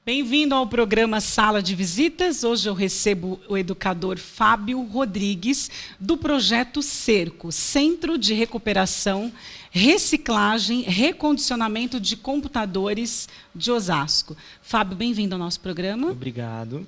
Bem-vindo ao programa Sala de Visitas. Hoje eu recebo o educador Fábio Rodrigues, do projeto Cerco, Centro de Recuperação, Reciclagem, Recondicionamento de Computadores de Osasco. Fábio, bem-vindo ao nosso programa. Obrigado.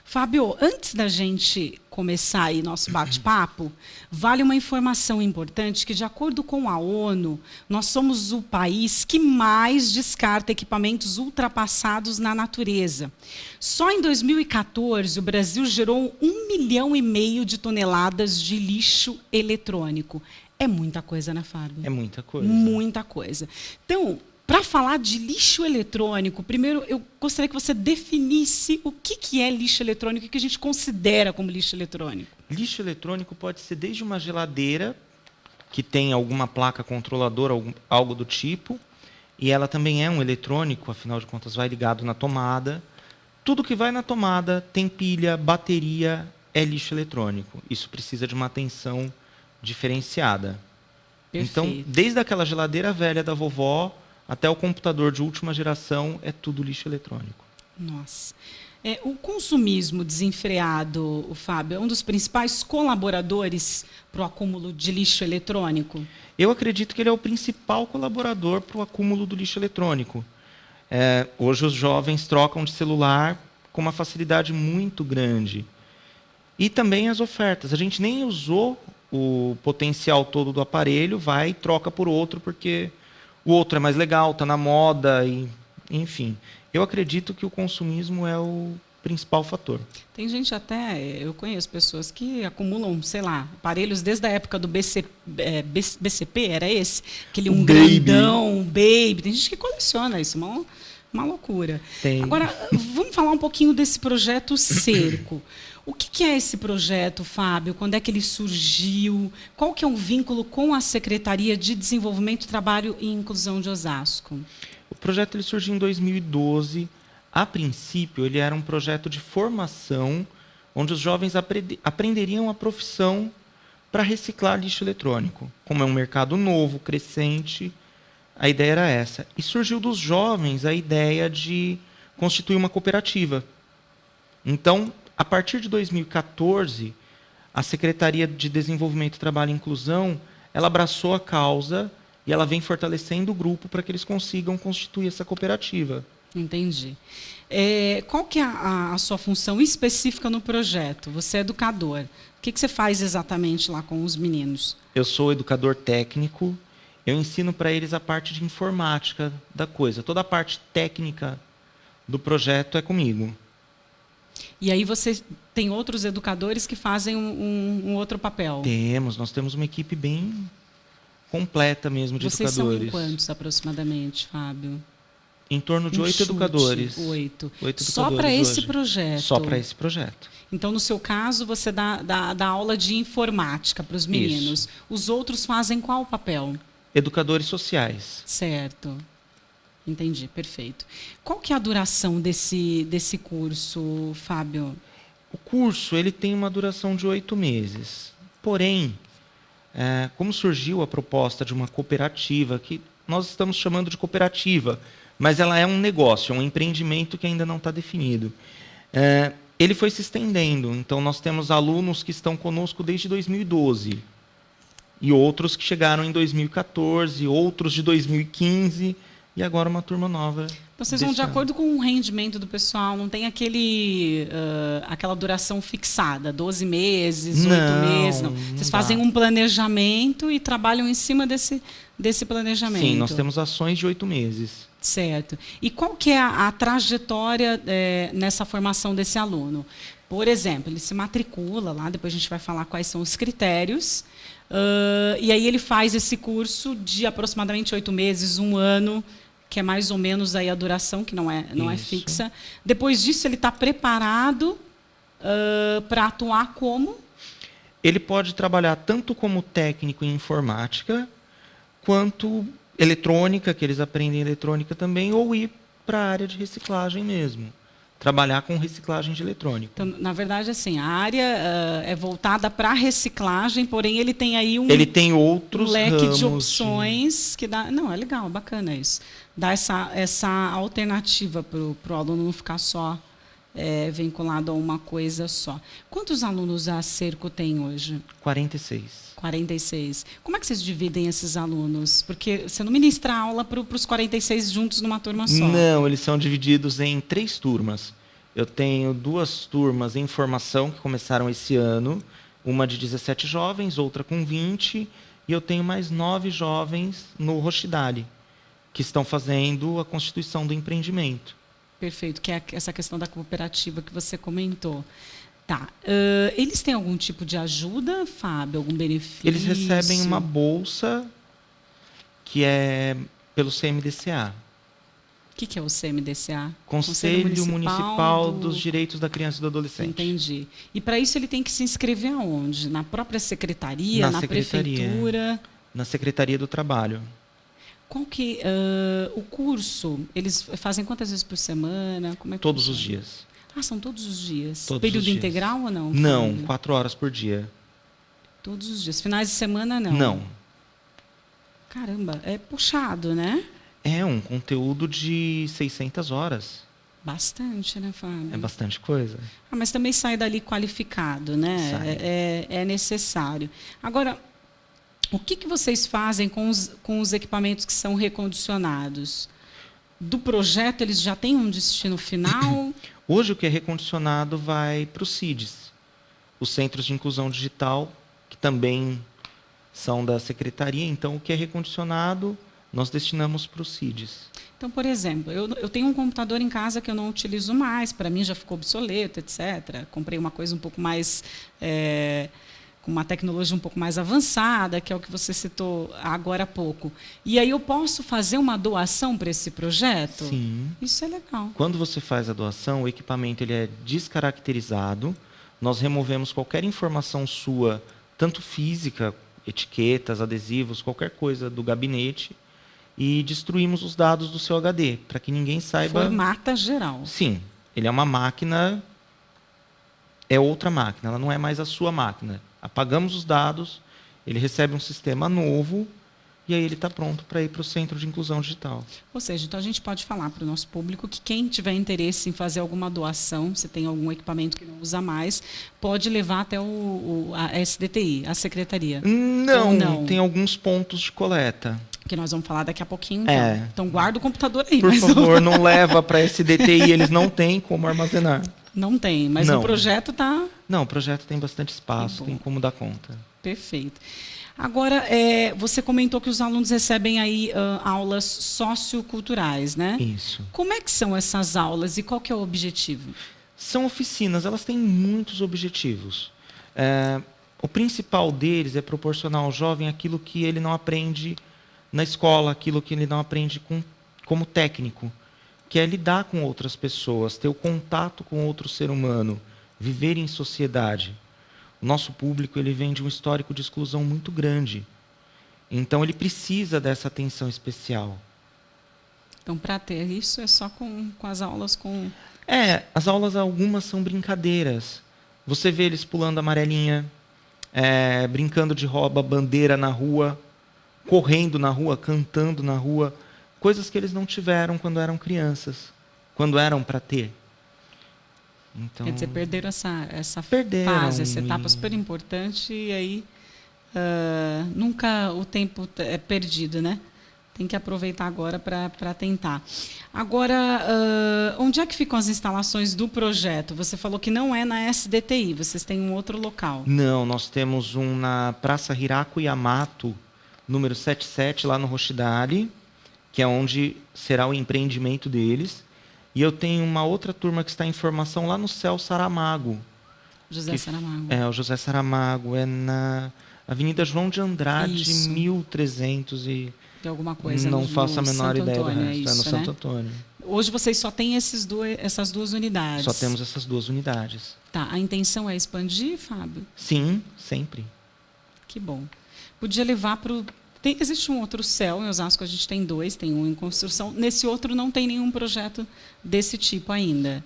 Fábio, antes da gente começar aí nosso bate-papo, vale uma informação importante que, de acordo com a ONU, nós somos o país que mais descarta equipamentos ultrapassados na natureza. Só em 2014, o Brasil gerou 1,5 milhão de toneladas de lixo eletrônico. É muita coisa, né, Fábio? É muita coisa. Muita coisa. Então, para falar de lixo eletrônico, primeiro eu gostaria que você definisse o que é lixo eletrônico e o que a gente considera como lixo eletrônico. Lixo eletrônico pode ser desde uma geladeira, que tem alguma placa controladora, algo do tipo, e ela também é um eletrônico, afinal de contas vai ligado na tomada. Tudo que vai na tomada tem pilha, bateria, é lixo eletrônico. Isso precisa de uma atenção diferenciada. Perfeito. Então, desde aquela geladeira velha da vovó até o computador de última geração, é tudo lixo eletrônico. Nossa. O consumismo desenfreado, Fábio, é um dos principais colaboradores para o acúmulo de lixo eletrônico? Eu acredito que ele é o principal colaborador para o acúmulo do lixo eletrônico. Hoje os jovens trocam de celular com uma facilidade muito grande. E também as ofertas. A gente nem usou o potencial todo do aparelho, vai e troca por outro, porque o outro é mais legal, está na moda, enfim. Eu acredito que o consumismo é o principal fator. Tem gente eu conheço pessoas que acumulam, sei lá, aparelhos desde a época do BCP, era esse? Aquele grandão, baby. Tem gente que coleciona isso, uma loucura. Tem. Agora, vamos falar um pouquinho desse projeto Cerco. O que é esse projeto, Fábio? Quando é que ele surgiu? Qual que é o vínculo com a Secretaria de Desenvolvimento, Trabalho e Inclusão de Osasco? O projeto ele surgiu em 2012. A princípio, ele era um projeto de formação, onde os jovens aprenderiam a profissão para reciclar lixo eletrônico. Como é um mercado novo, crescente, a ideia era essa. E surgiu dos jovens a ideia de constituir uma cooperativa. Então, a partir de 2014, a Secretaria de Desenvolvimento, Trabalho e Inclusão, ela abraçou a causa e ela vem fortalecendo o grupo para que eles consigam constituir essa cooperativa. Entendi. Qual que é a sua função específica no projeto? Você é educador. O que você faz exatamente lá com os meninos? Eu sou educador técnico. Eu ensino para eles a parte de informática da coisa. Toda a parte técnica do projeto é comigo. E aí você tem outros educadores que fazem um outro papel? Nós temos uma equipe bem completa mesmo de Vocês educadores. Vocês são em quantos aproximadamente, Fábio? Em torno de 8 educadores. 8. Só para esse projeto? Só para esse projeto. Então, no seu caso, você dá aula de informática para os meninos. Isso. Os outros fazem qual papel? Educadores sociais. Certo. Entendi, perfeito. Qual que é a duração desse curso, Fábio? O curso ele tem uma duração de 8 meses. Porém, como surgiu a proposta de uma cooperativa, que nós estamos chamando de cooperativa, mas ela é um negócio, é um empreendimento que ainda não está definido. Ele foi se estendendo. Então, nós temos alunos que estão conosco desde 2012. E outros que chegaram em 2014, outros de 2015... E agora uma turma nova. Então, vocês vão de acordo com o rendimento do pessoal, não tem aquela duração fixada, 12 meses, 8 meses, não. Vocês fazem um planejamento e trabalham em cima desse planejamento. Sim, nós temos ações de 8 meses. Certo. E qual que é a trajetória nessa formação desse aluno? Por exemplo, ele se matricula lá, depois a gente vai falar quais são os critérios, e aí ele faz esse curso de aproximadamente 8 meses, 1 ano, que é mais ou menos aí a duração, que não é fixa. Depois disso, ele está preparado para atuar como? Ele pode trabalhar tanto como técnico em informática, quanto eletrônica, que eles aprendem eletrônica também, ou ir para a área de reciclagem mesmo. trabalhar com reciclagem de eletrônico. Então, na verdade, assim, a área é voltada para a reciclagem, porém ele tem aí Ele tem outros leque ramos de opções que dá. Não, é legal, bacana isso. Dá essa alternativa para o aluno não ficar só vinculado a uma coisa só. Quantos alunos a Cerco tem hoje? 46. 46. Como é que vocês dividem esses alunos? Porque você não ministra aula para os 46 juntos numa turma só. Não, eles são divididos em 3 turmas. Eu tenho 2 turmas em formação que começaram esse ano, uma de 17 jovens, outra com 20, e eu tenho mais 9 jovens no Rochidale, que estão fazendo a constituição do empreendimento. Perfeito, que é essa questão da cooperativa que você comentou. Tá. Eles têm algum tipo de ajuda, Fábio? Algum benefício? Eles recebem uma bolsa que é pelo CMDCA. O que é o CMDCA? Conselho Municipal dos Direitos da Criança e do Adolescente. Entendi. E para isso ele tem que se inscrever aonde? Na própria secretaria, na prefeitura? Na Secretaria do Trabalho. Qual que o curso? Eles fazem quantas vezes por semana? Como é que Todos os dias. Ah, são todos os dias. Todos Período os dias. integral ou não? Não, 4 horas por dia. Todos os dias. Finais de semana, não? Não. Caramba, é puxado, né? É um conteúdo de 600 horas. Bastante, né, Fábio? É bastante coisa. Mas também sai dali qualificado, né? É necessário. Agora, o que vocês fazem com os equipamentos que são recondicionados? Do projeto, eles já têm um destino final? Hoje, o que é recondicionado vai para os CIDs, os Centros de Inclusão Digital, que também são da Secretaria. Então, o que é recondicionado, nós destinamos para os CIDs. Então, por exemplo, eu tenho um computador em casa que eu não utilizo mais, para mim já ficou obsoleto, etc. Comprei uma coisa um pouco mais... com uma tecnologia um pouco mais avançada, que é o que você citou agora há pouco. E aí eu posso fazer uma doação para esse projeto? Sim. Isso é legal. Quando você faz a doação, o equipamento ele é descaracterizado, nós removemos qualquer informação sua, tanto física, etiquetas, adesivos, qualquer coisa do gabinete, e destruímos os dados do seu HD, para que ninguém saiba... Formata geral. Sim. Ele é uma máquina... É outra máquina, ela não é mais a sua máquina. Apagamos os dados, ele recebe um sistema novo e aí ele está pronto para ir para o Centro de Inclusão Digital. Ou seja, então a gente pode falar para o nosso público que quem tiver interesse em fazer alguma doação, se tem algum equipamento que não usa mais, pode levar até a SDTI, a secretaria. Não, tem alguns pontos de coleta. Que nós vamos falar daqui a pouquinho. Então guarda o computador aí. Por favor, não leva para a SDTI, eles não têm como armazenar. Não tem, mas não. O projeto está... Não, o projeto tem bastante espaço, tem como dar conta. Perfeito. Agora, você comentou que os alunos recebem aí aulas socioculturais, né? Isso. Como é que são essas aulas e qual que é o objetivo? São oficinas, elas têm muitos objetivos. O principal deles é proporcionar ao jovem aquilo que ele não aprende na escola, aquilo que ele não aprende como técnico, que é lidar com outras pessoas, ter o contato com outro ser humano, viver em sociedade. O nosso público ele vem de um histórico de exclusão muito grande. Então, ele precisa dessa atenção especial. Então, para ter isso, é só com as aulas com... As aulas, algumas são brincadeiras. Você vê eles pulando amarelinha, brincando de rouba-bandeira na rua, correndo na rua, cantando na rua, coisas que eles não tiveram quando eram crianças, quando eram para ter. Então, quer dizer, perderam essa fase, essa etapa super importante, e aí nunca o tempo é perdido, né? Tem que aproveitar agora para tentar. Agora, onde é que ficam as instalações do projeto? Você falou que não é na SDTI, vocês têm um outro local. Não, nós temos um na Praça Hirako Yamato, número 77, lá no Rochidale, que é onde será o empreendimento deles. E eu tenho uma outra turma que está em formação lá no Céu Saramago. José Saramago. O José Saramago. É na Avenida João de Andrade, 1300 e... Tem alguma coisa não faço a menor Santo ideia Antônio, do resto. no Santo Antônio. Hoje vocês só têm essas duas unidades. Só temos essas 2 unidades. Tá. A intenção é expandir, Fábio? Sim, sempre. Que bom. Podia levar para o... Existe um outro céu, em Osasco a gente tem 2, tem um em construção. Nesse outro não tem nenhum projeto desse tipo ainda.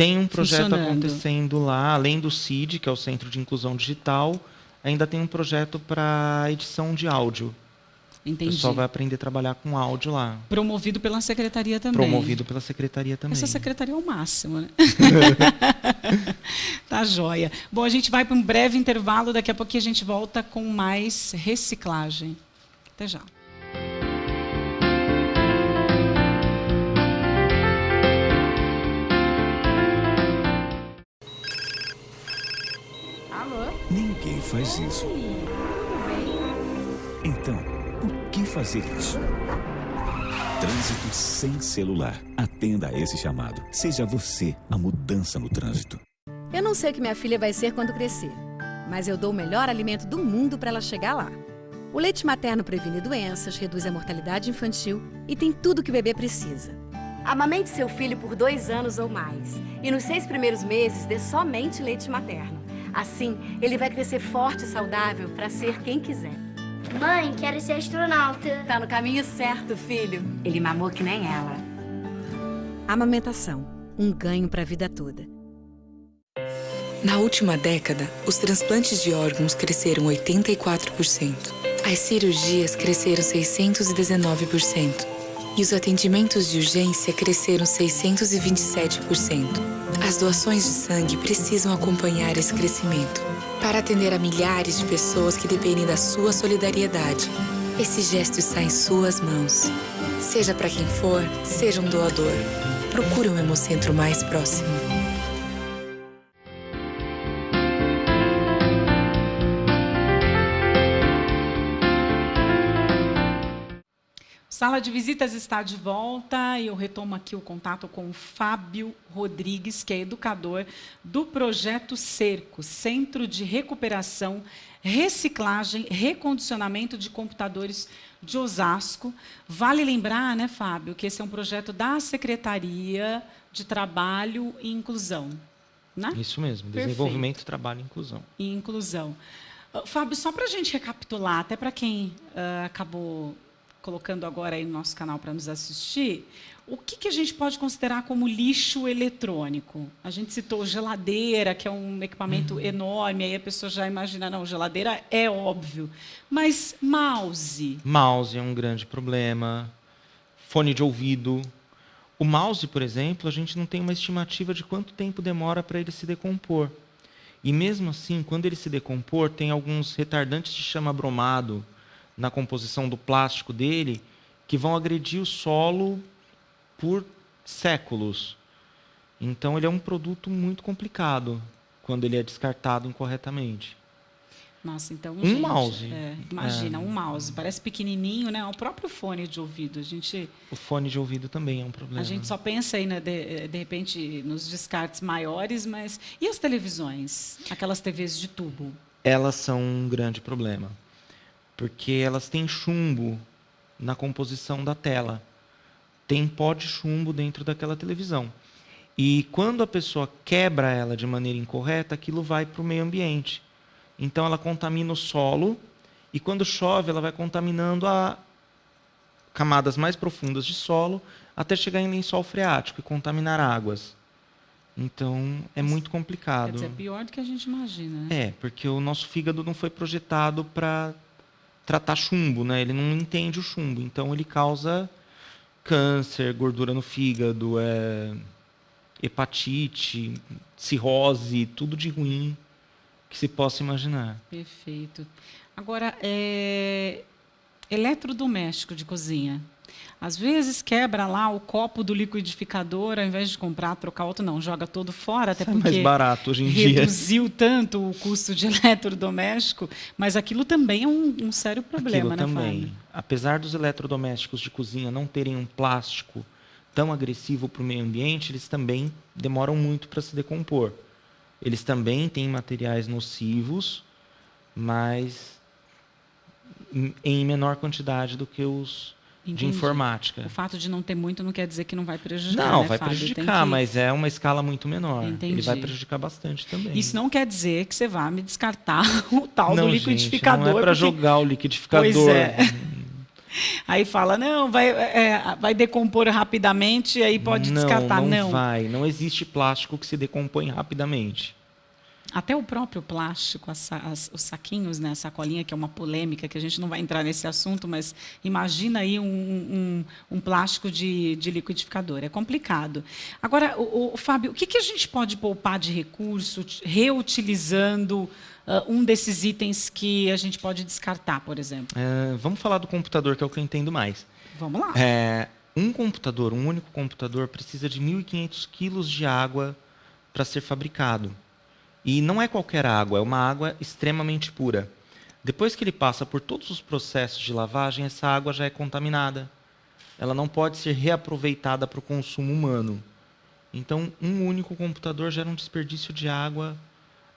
Tem um projeto acontecendo lá, além do CID, que é o Centro de Inclusão Digital, ainda tem um projeto para edição de áudio. Entendi. O pessoal vai aprender a trabalhar com áudio lá. Promovido pela secretaria também. Promovido pela secretaria também. Essa secretaria é o máximo, né? Tá joia. Bom, a gente vai para um breve intervalo, daqui a pouquinho a gente volta com mais reciclagem. Até já. Alô? Ninguém faz isso. Tudo bem? Então, por que fazer isso? Trânsito sem celular. Atenda a esse chamado. Seja você a mudança no trânsito. Eu não sei o que minha filha vai ser quando crescer, mas eu dou o melhor alimento do mundo para ela chegar lá. O leite materno previne doenças, reduz a mortalidade infantil e tem tudo o que o bebê precisa. Amamente seu filho por 2 anos ou mais. E nos 6 primeiros meses, dê somente leite materno. Assim, ele vai crescer forte e saudável para ser quem quiser. Mãe, quero ser astronauta. Tá no caminho certo, filho. Ele mamou que nem ela. Amamentação, um ganho para a vida toda. Na última década, os transplantes de órgãos cresceram 84%. As cirurgias cresceram 619%. E os atendimentos de urgência cresceram 627%. As doações de sangue precisam acompanhar esse crescimento para atender a milhares de pessoas que dependem da sua solidariedade. Esse gesto está em suas mãos. Seja para quem for, seja um doador. Procure um Hemocentro mais próximo. Sala de Visitas está de volta e eu retomo aqui o contato com o Fábio Rodrigues, que é educador do Projeto Cerco, Centro de Recuperação, Reciclagem, Recondicionamento de Computadores de Osasco. Vale lembrar, né, Fábio, que esse é um projeto da Secretaria de Trabalho e Inclusão. Né? Isso mesmo, Desenvolvimento, Trabalho e Inclusão. E Inclusão. Fábio, só para a gente recapitular, até para quem acabou colocando agora aí no nosso canal para nos assistir, o que a gente pode considerar como lixo eletrônico? A gente citou geladeira, que é um equipamento enorme, aí a pessoa já imagina, não, geladeira é óbvio. Mas mouse? Mouse é um grande problema. Fone de ouvido. O mouse, por exemplo, a gente não tem uma estimativa de quanto tempo demora para ele se decompor. E mesmo assim, quando ele se decompor, tem alguns retardantes de chama bromado na composição do plástico dele, que vão agredir o solo por séculos. Então, ele é um produto muito complicado quando ele é descartado incorretamente. Nossa, então, gente, mouse. Imagina, um mouse. Parece pequenininho, né? O próprio fone de ouvido. O fone de ouvido também é um problema. A gente só pensa aí, né, de repente, nos descartes maiores, mas... E as televisões? Aquelas TVs de tubo? Elas são um grande problema, porque elas têm chumbo na composição da tela. Tem pó de chumbo dentro daquela televisão. E quando a pessoa quebra ela de maneira incorreta, aquilo vai para o meio ambiente. Então, ela contamina o solo, e quando chove, ela vai contaminando a camadas mais profundas de solo, até chegar em lençol freático e contaminar águas. Então, é muito complicado. Quer dizer, é pior do que a gente imagina. É, porque o nosso fígado não foi projetado para tratar chumbo, né? Ele não entende o chumbo, então ele causa câncer, gordura no fígado, hepatite, cirrose, tudo de ruim que se possa imaginar. Perfeito. Agora, eletrodoméstico de cozinha. Às vezes quebra lá o copo do liquidificador, ao invés de comprar, trocar outro, não, joga todo fora, até porque é mais barato hoje em dia. Reduziu tanto o custo de eletrodoméstico, mas aquilo também é um sério problema, aquilo né, também. Fábio? Apesar dos eletrodomésticos de cozinha não terem um plástico tão agressivo para o meio ambiente, eles também demoram muito para se decompor. Eles também têm materiais nocivos, mas em menor quantidade do que os de informática. O fato de não ter muito não quer dizer que não vai prejudicar, Não, né, vai Fábio? prejudicar, mas é uma escala muito menor. Entendi. Ele vai prejudicar bastante também. Isso não quer dizer que você vá me descartar o tal não, do liquidificador. Gente, não é para jogar o liquidificador. Pois é. Aí fala, não, vai decompor rapidamente e aí pode descartar. Não vai. Não existe plástico que se decompõe rapidamente. Até o próprio plástico, os saquinhos, né, a sacolinha, que é uma polêmica, que a gente não vai entrar nesse assunto, mas imagina aí um plástico de liquidificador. É complicado. Agora, Fábio, o que a gente pode poupar de recurso reutilizando um desses itens que a gente pode descartar, por exemplo? Vamos falar do computador, que é o que eu entendo mais. Vamos lá. Um único computador, precisa de 1.500 quilos de água para ser fabricado. E não é qualquer água, é uma água extremamente pura. Depois que ele passa por todos os processos de lavagem, essa água já é contaminada. Ela não pode ser reaproveitada para o consumo humano. Então, um único computador gera um desperdício de água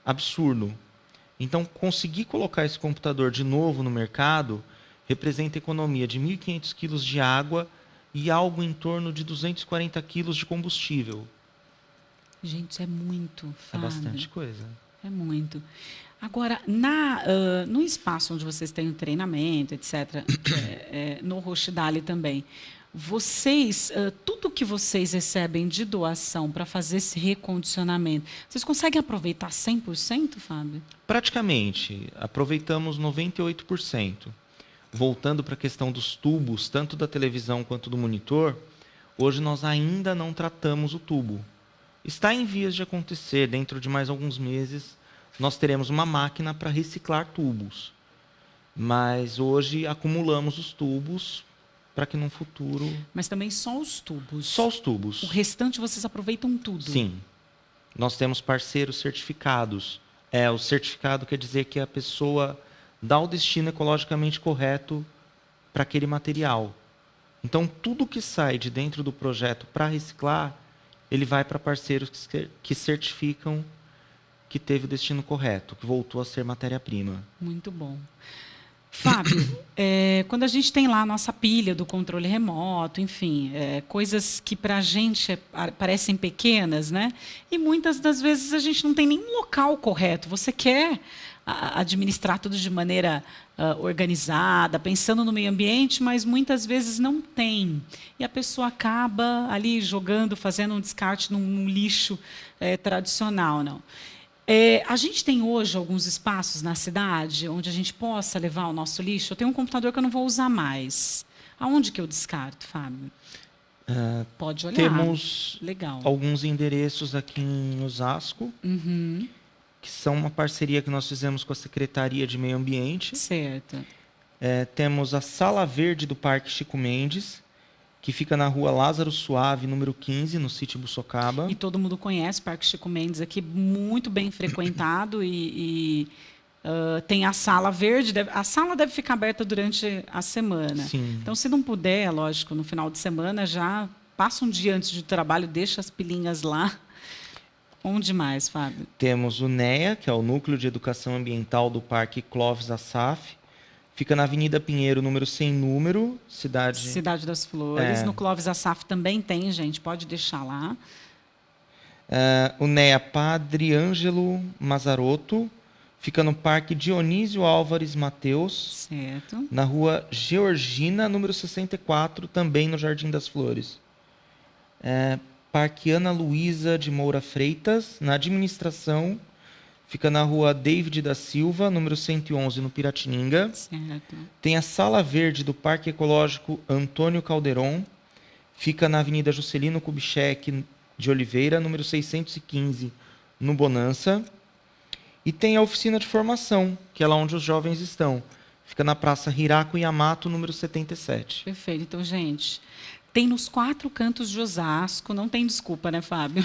absurdo. Então, conseguir colocar esse computador de novo no mercado representa economia de 1.500 quilos de água e algo em torno de 240 quilos de combustível. Gente, isso é muito, Fábio. É bastante coisa. É muito. Agora, no espaço onde vocês têm o treinamento, etc., no Rochdale também, vocês, tudo que vocês recebem de doação para fazer esse recondicionamento, vocês conseguem aproveitar 100%, Fábio? Praticamente. Aproveitamos 98%. Voltando para a questão dos tubos, tanto da televisão quanto do monitor, hoje nós ainda não tratamos o tubo. Está em vias de acontecer, dentro de mais alguns meses, nós teremos uma máquina para reciclar tubos. Mas hoje acumulamos os tubos para que no futuro... Mas também só os tubos? Só os tubos. O restante vocês aproveitam tudo? Sim. Nós temos parceiros certificados. O certificado quer dizer que a pessoa dá o destino ecologicamente correto para aquele material. Então, tudo que sai de dentro do projeto para reciclar, ele vai para parceiros que certificam que teve o destino correto, que voltou a ser matéria-prima. Muito bom. Fábio, quando a gente tem lá a nossa pilha do controle remoto, enfim, coisas que para a gente parecem pequenas, né? E muitas das vezes a gente não tem nenhum local correto. Você quer administrar tudo de maneira organizada, pensando no meio ambiente, mas muitas vezes não tem. E a pessoa acaba ali jogando, fazendo um descarte num lixo tradicional, não. A gente tem hoje alguns espaços na cidade onde a gente possa levar o nosso lixo. Eu tenho um computador que eu não vou usar mais. Aonde que eu descarto, Fábio? Pode olhar. Temos Legal. Alguns endereços aqui em Osasco, que são uma parceria que nós fizemos com a Secretaria de Meio Ambiente. Certo. Temos a Sala Verde do Parque Chico Mendes, que fica na rua Lázaro Suave, número 15, no sítio Buçocaba. E todo mundo conhece o Parque Chico Mendes aqui, muito bem frequentado e tem a Sala Verde. A sala deve ficar aberta durante a semana. Sim. Então, se não puder, lógico, no final de semana, já passa um dia antes do trabalho, deixa as pilinhas lá. Onde mais, Fábio? Temos o NEA, que é o Núcleo de Educação Ambiental do Parque Clóvis Assaf. Fica na Avenida Pinheiro, número sem número, Cidade das Flores. No Clóvis Assaf também tem, gente, pode deixar lá. O NEA Padre Ângelo Mazarotto, fica no Parque Dionísio Álvares Mateus, certo. Na rua Georgina, número 64, também no Jardim das Flores. Parque Ana Luísa de Moura Freitas, na administração, fica na rua David da Silva, número 111, no Piratininga. Certo. Tem a Sala Verde do Parque Ecológico Antônio Calderon, fica na Avenida Juscelino Kubitschek de Oliveira, número 615, no Bonança. E tem a Oficina de Formação, que é lá onde os jovens estão. Fica na Praça Hirako Yamato, número 77. Perfeito. Então, gente, tem nos 4 cantos de Osasco, não tem desculpa, né, Fábio?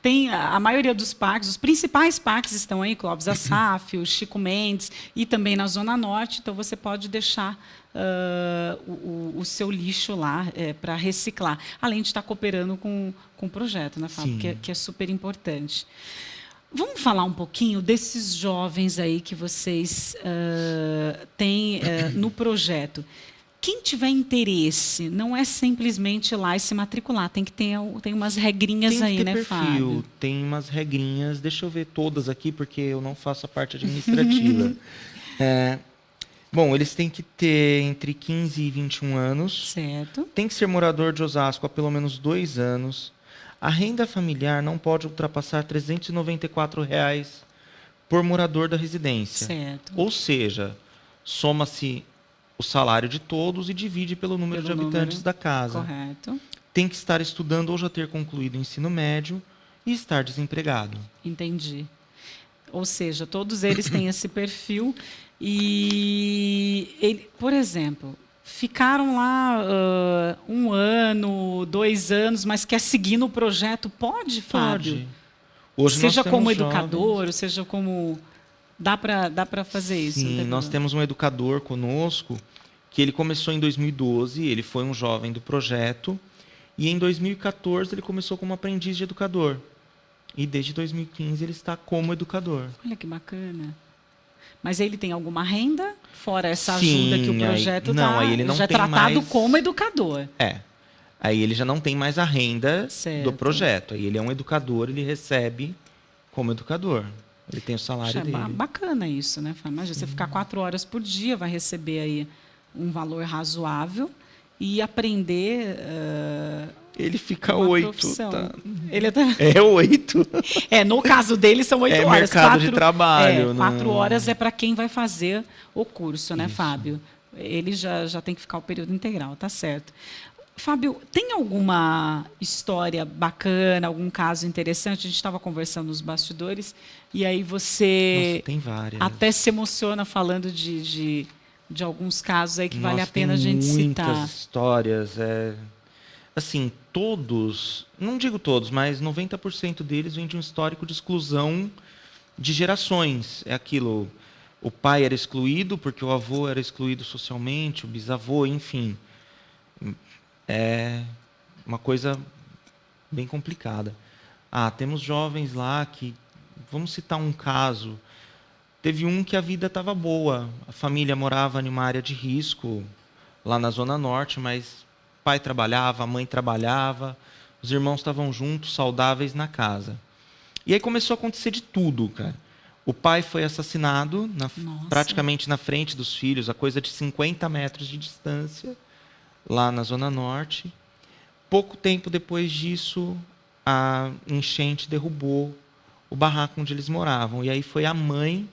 Tem a maioria dos parques, os principais parques estão aí, Clóvis Assaf, o Chico Mendes, e também na Zona Norte, então você pode deixar o seu lixo lá para reciclar, além de estar cooperando com o projeto, né, Fábio? Que é super importante. Vamos falar um pouquinho desses jovens aí que vocês têm no projeto. Quem tiver interesse, não é simplesmente ir lá e se matricular, tem umas regrinhas aí, né, Fábio? Tem umas regrinhas, deixa eu ver todas aqui, porque eu não faço a parte administrativa. Bom, eles têm que ter entre 15 e 21 anos. Certo. Tem que ser morador de Osasco há pelo menos 2 anos. A renda familiar não pode ultrapassar R$ 394 por morador da residência. Certo. Ou seja, soma-se o salário de todos e divide pelo número de habitantes da casa. Correto. Tem que estar estudando ou já ter concluído o ensino médio e estar desempregado. Entendi. Ou seja, todos eles têm esse perfil e, por exemplo, ficaram lá 1 ano, 2 anos, mas quer seguir no projeto, pode, Fábio? Pode. Hoje seja nós temos como jovens... educador, seja como... Dá para fazer isso? Sim, nós temos um educador conosco que ele começou em 2012, ele foi um jovem do projeto, e em 2014 ele começou como aprendiz de educador. E desde 2015 ele está como educador. Olha que bacana. Mas ele tem alguma renda? Fora essa Sim, ajuda que o projeto aí ele não já é tem tratado mais... como educador. Aí ele já não tem mais a renda Certo. do projeto. Aí ele é um educador, ele recebe como educador. Ele tem o salário dele. Bacana isso, né? Imagina, você ficar 4 horas por dia, vai receber aí um valor razoável e aprender... ele fica uma 8. profissão. Tá? Ele É 8. no caso dele são 8 É horas. mercado de trabalho. 4 horas é para quem vai fazer o curso, né, Isso. Fábio? Ele já tem que ficar o período integral, tá certo. Fábio, tem alguma história bacana, algum caso interessante? A gente estava conversando nos bastidores e aí você Nossa, tem várias. até se emociona falando de alguns casos aí que vale a Nossa, pena a gente tem muitas citar. histórias. Assim, todos, não digo todos, mas 90% deles vêm de um histórico de exclusão de gerações. É aquilo, o pai era excluído porque o avô era excluído socialmente, o bisavô, enfim. É uma coisa bem complicada. Temos jovens lá que, vamos citar um caso, teve um que a vida estava boa, a família morava em uma área de risco, lá na Zona Norte, mas pai trabalhava, a mãe trabalhava, os irmãos estavam juntos, saudáveis na casa. E aí começou a acontecer de tudo, cara. O pai foi assassinado, praticamente na frente dos filhos, a coisa de 50 metros de distância, lá na Zona Norte. Pouco tempo depois disso, a enchente derrubou o barraco onde eles moravam. E aí foi a mãe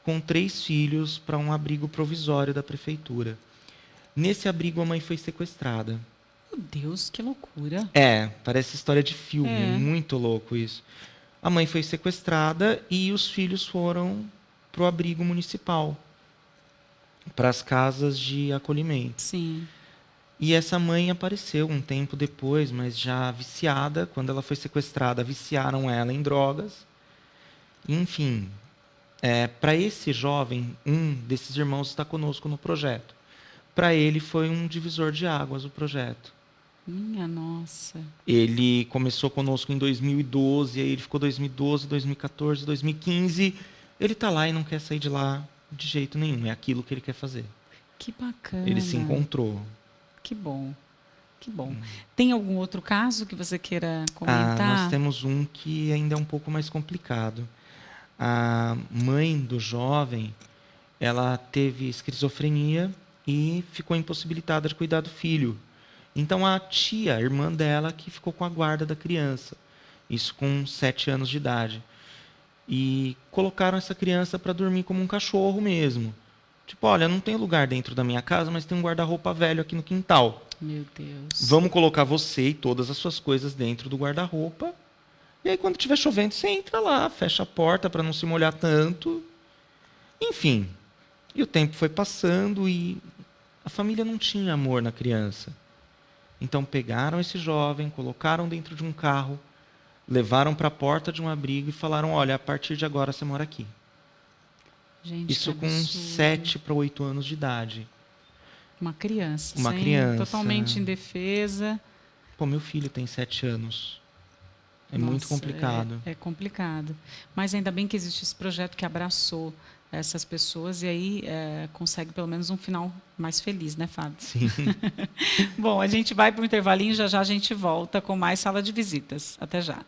com 3 filhos para um abrigo provisório da prefeitura. Nesse abrigo, a mãe foi sequestrada. Meu Deus, que loucura. Parece história de filme, muito louco isso. A mãe foi sequestrada e os filhos foram para o abrigo municipal, para as casas de acolhimento. Sim. E essa mãe apareceu um tempo depois, mas já viciada. Quando ela foi sequestrada, viciaram ela em drogas. Enfim, para esse jovem, um desses irmãos está conosco no projeto. Para ele foi um divisor de águas o projeto. Minha nossa. Ele começou conosco em 2012, aí ele ficou 2012, 2014, 2015. Ele está lá e não quer sair de lá de jeito nenhum. É aquilo que ele quer fazer. Que bacana. Ele se encontrou. Que bom. Que bom. Tem algum outro caso que você queira comentar? Nós temos um que ainda é um pouco mais complicado. A mãe do jovem, ela teve esquizofrenia e ficou impossibilitada de cuidar do filho. Então a tia, a irmã dela, que ficou com a guarda da criança. Isso com 7 anos de idade. E colocaram essa criança para dormir como um cachorro mesmo. Tipo, olha, não tem lugar dentro da minha casa, mas tem um guarda-roupa velho aqui no quintal. Meu Deus. Vamos colocar você e todas as suas coisas dentro do guarda-roupa. E aí, quando estiver chovendo, você entra lá, fecha a porta para não se molhar tanto. Enfim. E o tempo foi passando e a família não tinha amor na criança. Então, pegaram esse jovem, colocaram dentro de um carro, levaram para a porta de um abrigo e falaram, olha, a partir de agora você mora aqui. Gente, isso com 7 para 8 anos de idade. Uma criança. Uma criança. Totalmente indefesa. Pô, meu filho tem 7 anos. É Nossa, muito complicado. É complicado. Mas ainda bem que existe esse projeto que abraçou essas pessoas e aí consegue pelo menos um final mais feliz, né, Fábio? Sim. Bom, a gente vai para o intervalinho, já já a gente volta com mais Sala de Visitas. Até já.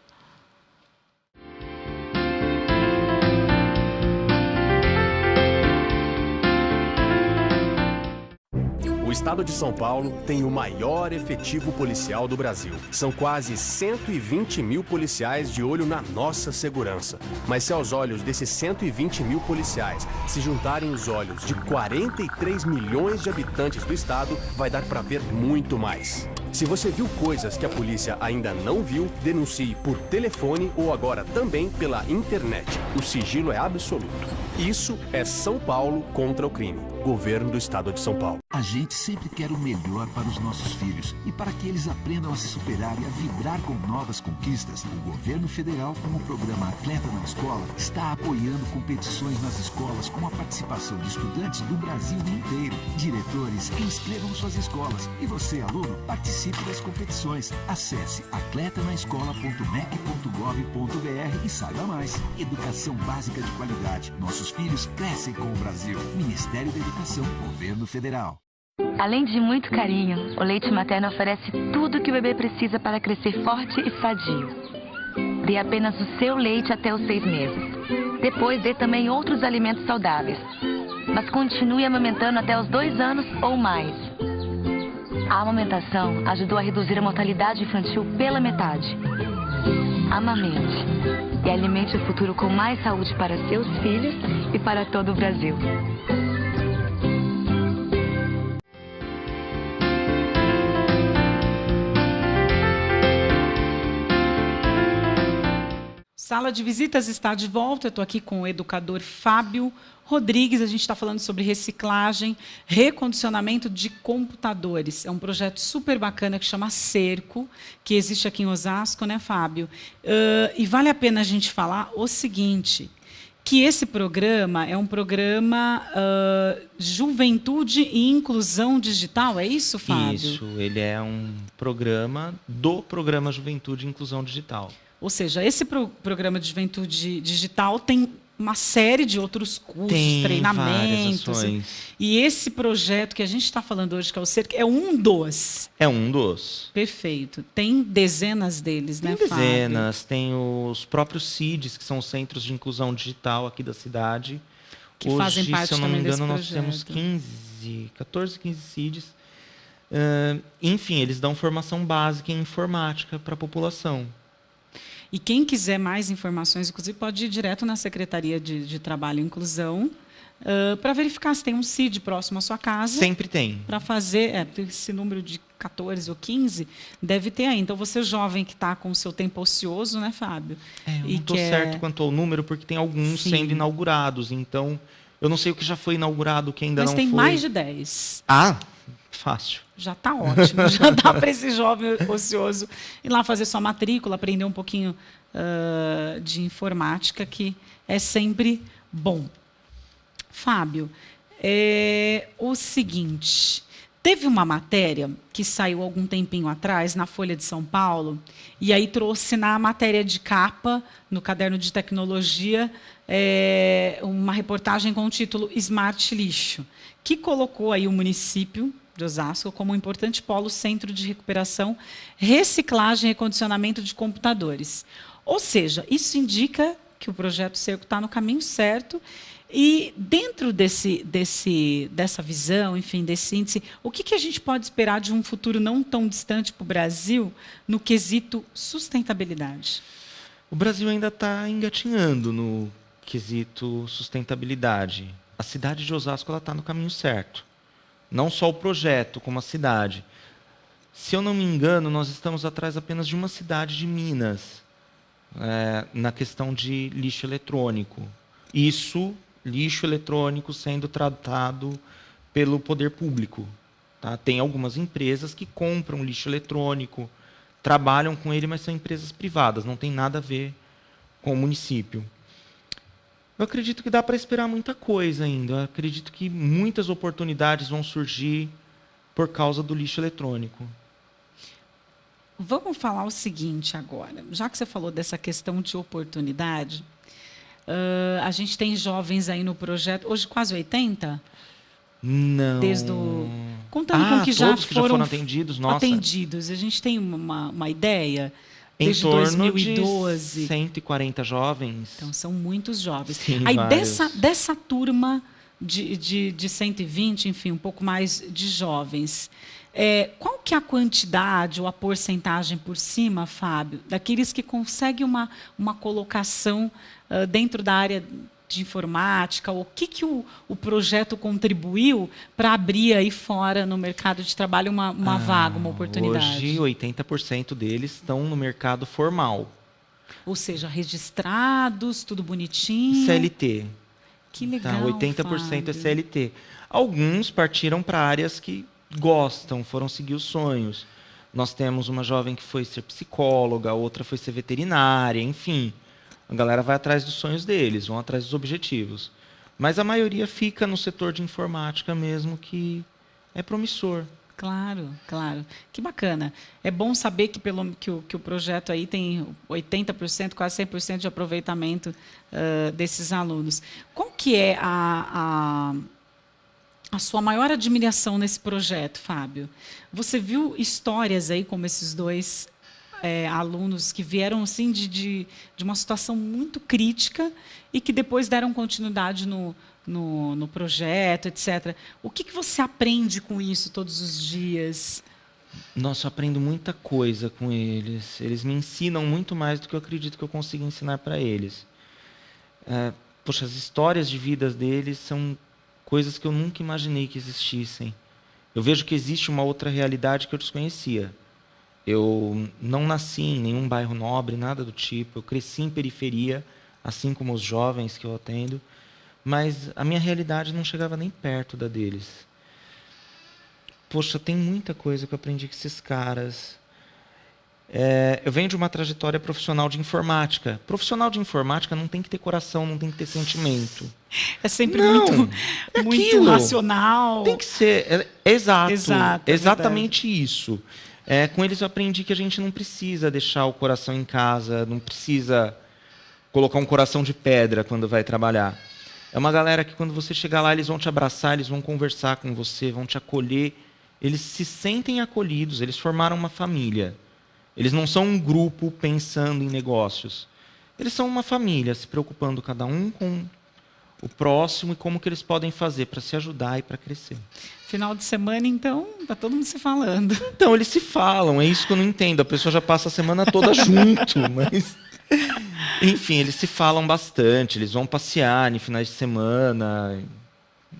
O estado de São Paulo tem o maior efetivo policial do Brasil. São quase 120 mil policiais de olho na nossa segurança. Mas se aos olhos desses 120 mil policiais se juntarem os olhos de 43 milhões de habitantes do estado, vai dar para ver muito mais. Se você viu coisas que a polícia ainda não viu, denuncie por telefone ou agora também pela internet. O sigilo é absoluto. Isso é São Paulo contra o crime. Governo do Estado de São Paulo. A gente sempre quer o melhor para os nossos filhos e para que eles aprendam a se superar e a vibrar com novas conquistas. O governo federal, com o programa Atleta na Escola, está apoiando competições nas escolas com a participação de estudantes do Brasil inteiro. Diretores, inscrevam suas escolas e você, aluno, participe das competições. Acesse atletanaescola.mec.gov.br e saiba mais. Educação básica de qualidade. Nossos filhos crescem com o Brasil. Ministério da Educação, Governo Federal. Além de muito carinho, o leite materno oferece tudo que o bebê precisa para crescer forte e sadio. Dê apenas o seu leite até os 6 meses. Depois dê também outros alimentos saudáveis. Mas continue amamentando até os 2 anos ou mais. A amamentação ajudou a reduzir a mortalidade infantil pela metade. Amamente e alimente o futuro com mais saúde para seus filhos e para todo o Brasil. Sala de Visitas está de volta. Eu estou aqui com o educador Fábio Rodrigues. A gente está falando sobre reciclagem, recondicionamento de computadores. É um projeto super bacana que chama Cerco, que existe aqui em Osasco, né, Fábio? E vale a pena a gente falar o seguinte, que esse programa é um programa Juventude e Inclusão Digital, é isso, Fábio? Isso, ele é um programa do programa Juventude e Inclusão Digital. Ou seja, esse programa de Juventude Digital tem uma série de outros cursos, treinamentos. E esse projeto que a gente está falando hoje, que é o Cerco, é um dos. É um dos. Perfeito. Tem dezenas deles, né, Fábio? Tem dezenas. Tem os próprios CIDs, que são os Centros de Inclusão Digital aqui da cidade. Que hoje, fazem parte, se eu não me engano, nós temos 14, 15 CIDs. Enfim, eles dão formação básica em informática para a população. E quem quiser mais informações, inclusive, pode ir direto na Secretaria de Trabalho e Inclusão para verificar se tem um CID próximo à sua casa. Sempre tem. Para fazer esse número de 14 ou 15, deve ter aí. Então, você jovem que está com o seu tempo ocioso, né, Fábio? Eu não estou certo quanto ao número, porque tem alguns sendo inaugurados. Então, eu não sei o que já foi inaugurado, o que ainda não foi. Mas tem mais de 10. Ah, fácil. Já está ótimo, já dá para esse jovem ocioso ir lá fazer sua matrícula, aprender um pouquinho de informática, que é sempre bom. Fábio, o seguinte, teve uma matéria que saiu algum tempinho atrás na Folha de São Paulo, e aí trouxe na matéria de capa, no caderno de tecnologia, uma reportagem com o título Smart Lixo, que colocou aí o município de Osasco como um importante polo centro de recuperação, reciclagem e recondicionamento de computadores. Ou seja, isso indica que o projeto Cerco está no caminho certo. E dentro dessa visão, enfim, desse índice, o que a gente pode esperar de um futuro não tão distante para o Brasil no quesito sustentabilidade? O Brasil ainda está engatinhando no quesito sustentabilidade. A cidade de Osasco está no caminho certo. Não só o projeto, como a cidade. Se eu não me engano, nós estamos atrás apenas de uma cidade de Minas, na questão de lixo eletrônico. Isso, lixo eletrônico sendo tratado pelo poder público. Tá? Tem algumas empresas que compram lixo eletrônico, trabalham com ele, mas são empresas privadas, não tem nada a ver com o município. Eu acredito que dá para esperar muita coisa ainda. Eu acredito que muitas oportunidades vão surgir por causa do lixo eletrônico. Vamos falar o seguinte agora. Já que você falou dessa questão de oportunidade, a gente tem jovens aí no projeto, hoje quase 80? Não. Contando com que já foram atendidos. Nossa. Atendidos. A gente tem uma ideia? Em torno 2012. De 140 jovens. Então, são muitos jovens. Sim, aí, vários. dessa turma de 120, enfim, um pouco mais de jovens. Qual que é a quantidade ou a porcentagem por cima, Fábio, daqueles que conseguem uma colocação dentro da área de informática? O que o projeto contribuiu para abrir aí fora no mercado de trabalho uma vaga, uma oportunidade? Hoje, 80% deles estão no mercado formal. Ou seja, registrados, tudo bonitinho. CLT. Que legal, 80% Fábio. é CLT. Alguns partiram para áreas que gostam, foram seguir os sonhos. Nós temos uma jovem que foi ser psicóloga, outra foi ser veterinária, enfim. A galera vai atrás dos sonhos deles, vão atrás dos objetivos. Mas a maioria fica no setor de informática mesmo, que é promissor. Claro, claro. Que bacana. É bom saber que o projeto aí tem 80%, quase 100% de aproveitamento desses alunos. Qual que é a sua maior admiração nesse projeto, Fábio? Você viu histórias aí como esses dois alunos que vieram assim, de uma situação muito crítica e que depois deram continuidade no projeto, etc. O que você aprende com isso todos os dias? Nossa, eu aprendo muita coisa com eles. Eles me ensinam muito mais do que eu acredito que eu consigo ensinar para eles. Poxa, as histórias de vida deles são coisas que eu nunca imaginei que existissem. Eu vejo que existe uma outra realidade que eu desconhecia. Eu não nasci em nenhum bairro nobre, nada do tipo. Eu cresci em periferia, assim como os jovens que eu atendo. Mas a minha realidade não chegava nem perto da deles. Poxa, tem muita coisa que eu aprendi com esses caras. Eu venho de uma trajetória profissional de informática. Profissional de informática não tem que ter coração, não tem que ter sentimento. É sempre muito racional. Tem que ser. Exato. Exatamente isso. Com eles eu aprendi que a gente não precisa deixar o coração em casa, não precisa colocar um coração de pedra quando vai trabalhar. É uma galera que quando você chegar lá, eles vão te abraçar, eles vão conversar com você, vão te acolher. Eles se sentem acolhidos, eles formaram uma família. Eles não são um grupo pensando em negócios. Eles são uma família, se preocupando cada um com o próximo e como que eles podem fazer para se ajudar e para crescer. Final de semana, então, está todo mundo se falando. Então, eles se falam, é isso que eu não entendo. A pessoa já passa a semana toda junto, mas... Enfim, eles se falam bastante, eles vão passear em finais de semana.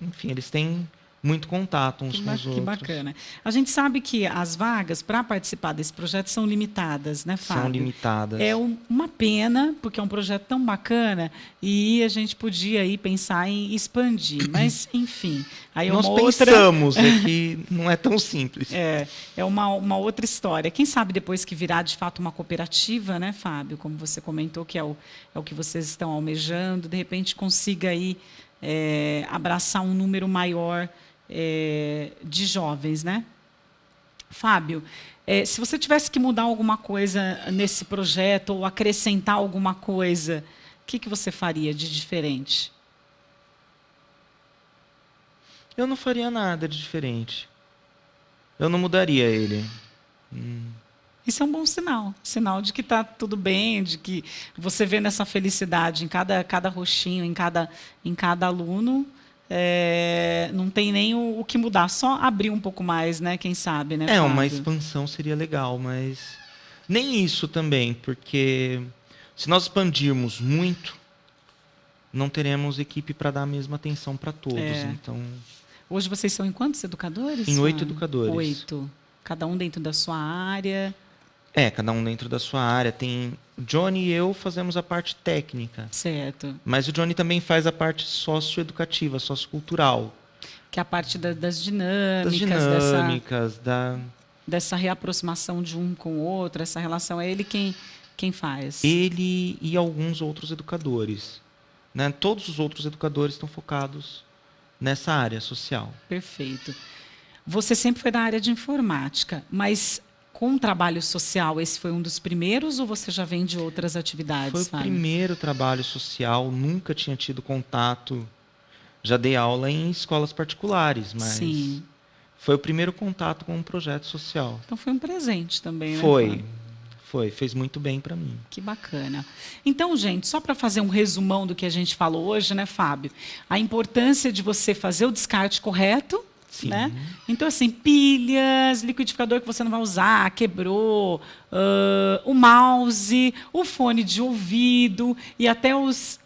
Enfim, eles têm muito contato uns com os outros. Que bacana. A gente sabe que as vagas para participar desse projeto são limitadas, né, Fábio? São limitadas. É uma pena, porque é um projeto tão bacana e a gente podia aí pensar em expandir. Mas, enfim... Aí nós pensamos que não é tão simples. É uma outra história. Quem sabe depois que virar, de fato, uma cooperativa, né, Fábio? Como você comentou, que é o que vocês estão almejando, de repente consiga aí, abraçar um número maior de jovens, né? Fábio, se você tivesse que mudar alguma coisa nesse projeto ou acrescentar alguma coisa, o que você faria de diferente? Eu não faria nada de diferente. Eu não mudaria ele. Isso é um bom sinal. Sinal de que está tudo bem, de que você vê nessa felicidade em cada rostinho, em cada aluno. Não tem nem o que mudar, só abrir um pouco mais, né? Quem sabe, né, Fábio? Uma expansão seria legal, mas nem isso também, porque se nós expandirmos muito, não teremos equipe para dar a mesma atenção para todos. Então, hoje vocês são em quantos educadores? Em 8 educadores. 8. Cada um dentro da sua área. Cada um dentro da sua área. Tem Johnny e eu fazemos a parte técnica. Certo. Mas o Johnny também faz a parte socioeducativa, sociocultural. Que é a parte das dinâmicas. Dessa reaproximação de um com o outro, essa relação. É ele quem faz? Ele e alguns outros educadores. Né? Todos os outros educadores estão focados nessa área social. Perfeito. Você sempre foi da área de informática, mas com o trabalho social, esse foi um dos primeiros ou você já vem de outras atividades? Foi o primeiro trabalho social, nunca tinha tido contato. Já dei aula em escolas particulares, mas Sim. Foi o primeiro contato com um projeto social. Então foi um presente também, né? Fez muito bem para mim. Que bacana. Então, gente, só para fazer um resumão do que a gente falou hoje, né, Fábio? A importância de você fazer o descarte correto, Sim. né? Então, assim, pilhas, liquidificador que você não vai usar, quebrou, o mouse, o fone de ouvido e até os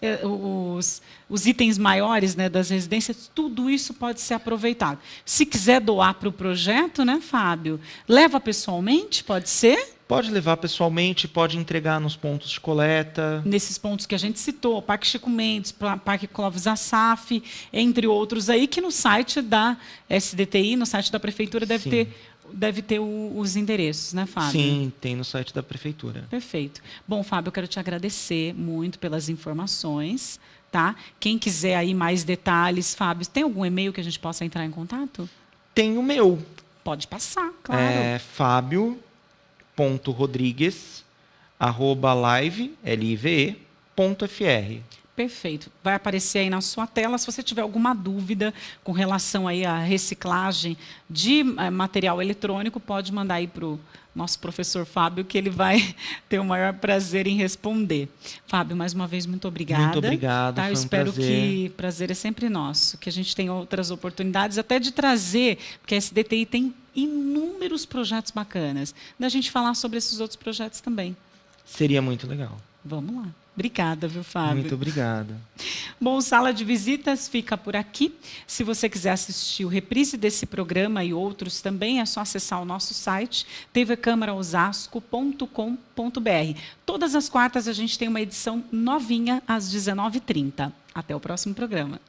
itens maiores, né, das residências, tudo isso pode ser aproveitado. Se quiser doar para o projeto, né, Fábio? Leva pessoalmente, pode ser? Pode levar pessoalmente, pode entregar nos pontos de coleta. Nesses pontos que a gente citou, Parque Chico Mendes, Parque Clóvis Assaf, entre outros aí, que no site da SDTI, no site da Prefeitura, deve ter os endereços, né, Fábio? Sim, tem no site da Prefeitura. Perfeito. Bom, Fábio, eu quero te agradecer muito pelas informações, tá? Quem quiser aí mais detalhes, Fábio, tem algum e-mail que a gente possa entrar em contato? Tem o meu. Pode passar, claro. É fabio.rodrigues@live.fr. Perfeito. Vai aparecer aí na sua tela. Se você tiver alguma dúvida com relação aí à reciclagem de material eletrônico, pode mandar aí para o nosso professor Fábio, que ele vai ter o maior prazer em responder. Fábio, mais uma vez, muito obrigada. Muito obrigado, tá? Eu espero que prazer é sempre nosso, que a gente tenha outras oportunidades, até de trazer, porque a SDTI tem inúmeros projetos bacanas, da gente falar sobre esses outros projetos também. Seria muito legal. Vamos lá. Obrigada, viu, Fábio? Muito obrigada. Bom, Sala de Visitas fica por aqui. Se você quiser assistir o reprise desse programa e outros também, é só acessar o nosso site, tvcamaraosasco.com.br. Todas as quartas a gente tem uma edição novinha às 19h30. Até o próximo programa.